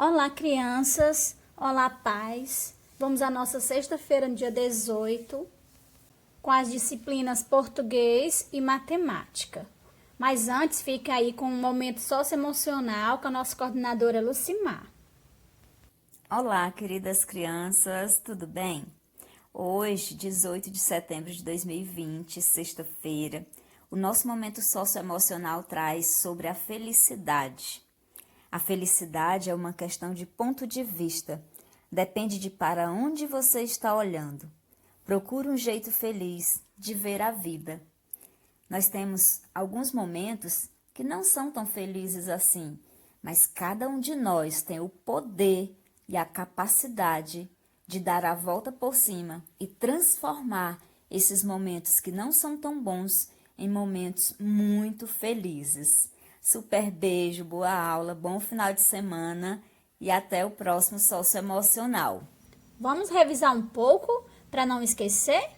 Olá, crianças! Olá, pais! Vamos à nossa sexta-feira, no dia 18, com as disciplinas português e matemática. Mas antes, fica aí com um momento socioemocional com a nossa coordenadora Lucimar. Olá, queridas crianças, tudo bem? Hoje, 18 de setembro de 2020, sexta-feira, o nosso momento socioemocional traz sobre a felicidade. A felicidade é uma questão de ponto de vista. Depende de para onde você está olhando. Procure um jeito feliz de ver a vida. Nós temos alguns momentos que não são tão felizes assim, mas cada um de nós tem o poder e a capacidade de dar a volta por cima e transformar esses momentos que não são tão bons em momentos muito felizes. Super beijo, boa aula, bom final de semana e até o próximo socioemocional. Vamos revisar um pouco para não esquecer?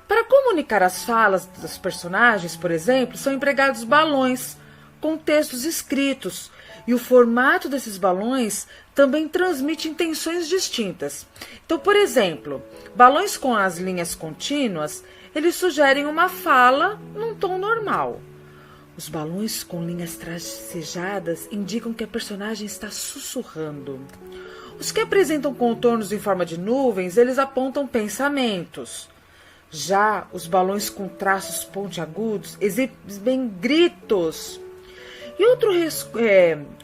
Para comunicar as falas dos personagens, por exemplo, são empregados balões com textos escritos, e o formato desses balões também transmite intenções distintas. Então, por exemplo, balões com as linhas contínuas, eles sugerem uma fala num tom normal. Os balões com linhas tracejadas indicam que a personagem está sussurrando. Os que apresentam contornos em forma de nuvens, eles apontam pensamentos. Já os balões com traços pontiagudos exibem gritos. E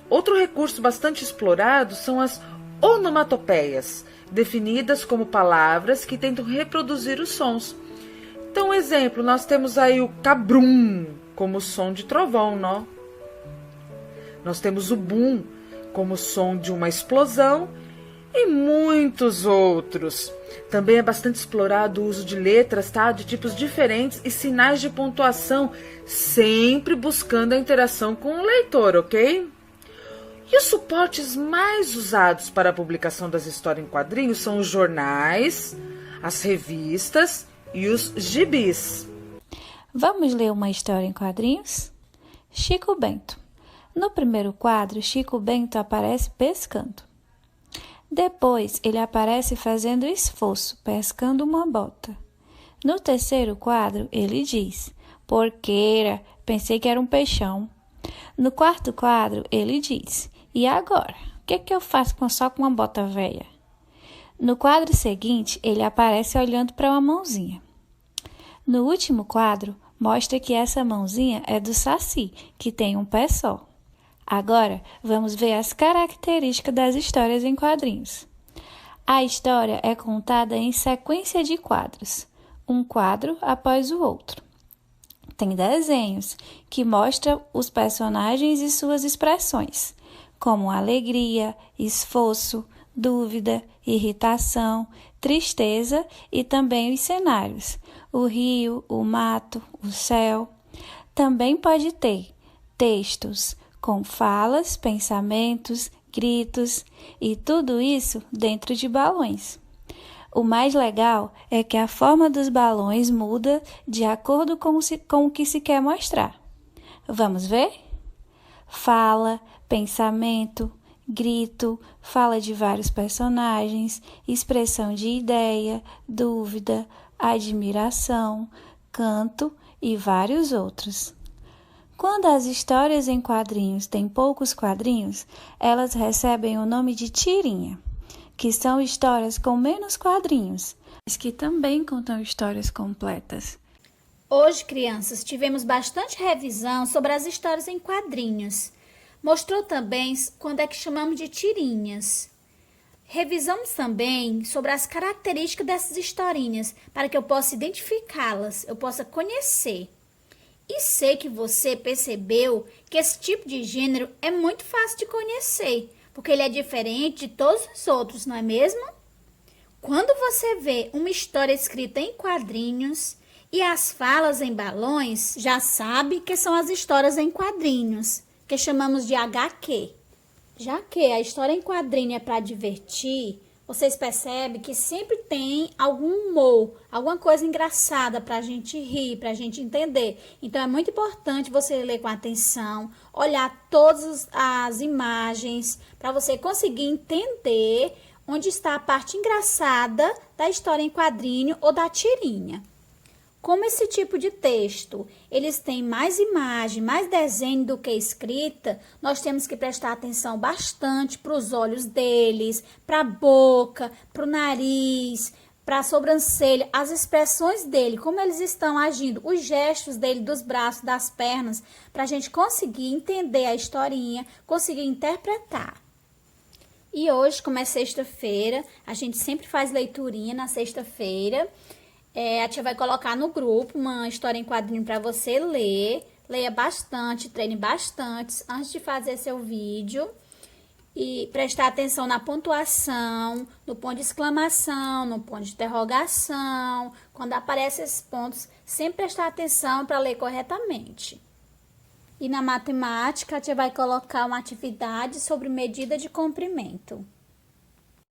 outro recurso bastante explorado são as onomatopeias, definidas como palavras que tentam reproduzir os sons. Então, exemplo, nós temos aí o cabrum, como som de trovão, não? Nós temos o boom, como som de uma explosão, e muitos outros. Também é bastante explorado o uso de letras, tá? De tipos diferentes e sinais de pontuação, sempre buscando a interação com o leitor, ok? E os suportes mais usados para a publicação das histórias em quadrinhos são os jornais, as revistas e os gibis. Vamos ler uma história em quadrinhos? Chico Bento. No primeiro quadro, Chico Bento aparece pescando. Depois, ele aparece fazendo esforço, pescando uma bota. No terceiro quadro, ele diz: porqueira, pensei que era um peixão. No quarto quadro, ele diz: e agora? O que eu faço só com uma bota velha? No quadro seguinte, ele aparece olhando para uma mãozinha. No último quadro, mostra que essa mãozinha é do Saci, que tem um pé só. Agora, vamos ver as características das histórias em quadrinhos. A história é contada em sequência de quadros, um quadro após o outro. Tem desenhos que mostram os personagens e suas expressões, como alegria, esforço, dúvida, irritação, tristeza e também os cenários, o rio, o mato, o céu. Também pode ter textos com falas, pensamentos, gritos e tudo isso dentro de balões. O mais legal é que a forma dos balões muda de acordo com o que se quer mostrar. Vamos ver? Fala, pensamento, grito, fala de vários personagens, expressão de ideia, dúvida, admiração, canto e vários outros. Quando as histórias em quadrinhos têm poucos quadrinhos, elas recebem o nome de tirinha, que são histórias com menos quadrinhos, mas que também contam histórias completas. Hoje, crianças, tivemos bastante revisão sobre as histórias em quadrinhos. Mostrou também quando é que chamamos de tirinhas. Revisamos também sobre as características dessas historinhas, para que eu possa identificá-las, eu possa conhecer. E sei que você percebeu que esse tipo de gênero é muito fácil de conhecer, porque ele é diferente de todos os outros, não é mesmo? Quando você vê uma história escrita em quadrinhos e as falas em balões, já sabe que são as histórias em quadrinhos, que chamamos de HQ. Já que a história em quadrinho é para divertir, vocês percebem que sempre tem algum humor, alguma coisa engraçada para a gente rir, para a gente entender. Então, é muito importante você ler com atenção, olhar todas as imagens, para você conseguir entender onde está a parte engraçada da história em quadrinho ou da tirinha. Como esse tipo de texto, eles têm mais imagem, mais desenho do que escrita, nós temos que prestar atenção bastante para os olhos deles, para a boca, para o nariz, para a sobrancelha, as expressões dele, como eles estão agindo, os gestos dele, dos braços, das pernas, para a gente conseguir entender a historinha, conseguir interpretar. E hoje, como é sexta-feira, a gente sempre faz leiturinha na sexta-feira. A tia vai colocar no grupo uma história em quadrinho para você ler. Leia bastante, treine bastante antes de fazer seu vídeo. E prestar atenção na pontuação, no ponto de exclamação, no ponto de interrogação. Quando aparecem esses pontos, sempre prestar atenção para ler corretamente. E na matemática, a tia vai colocar uma atividade sobre medida de comprimento.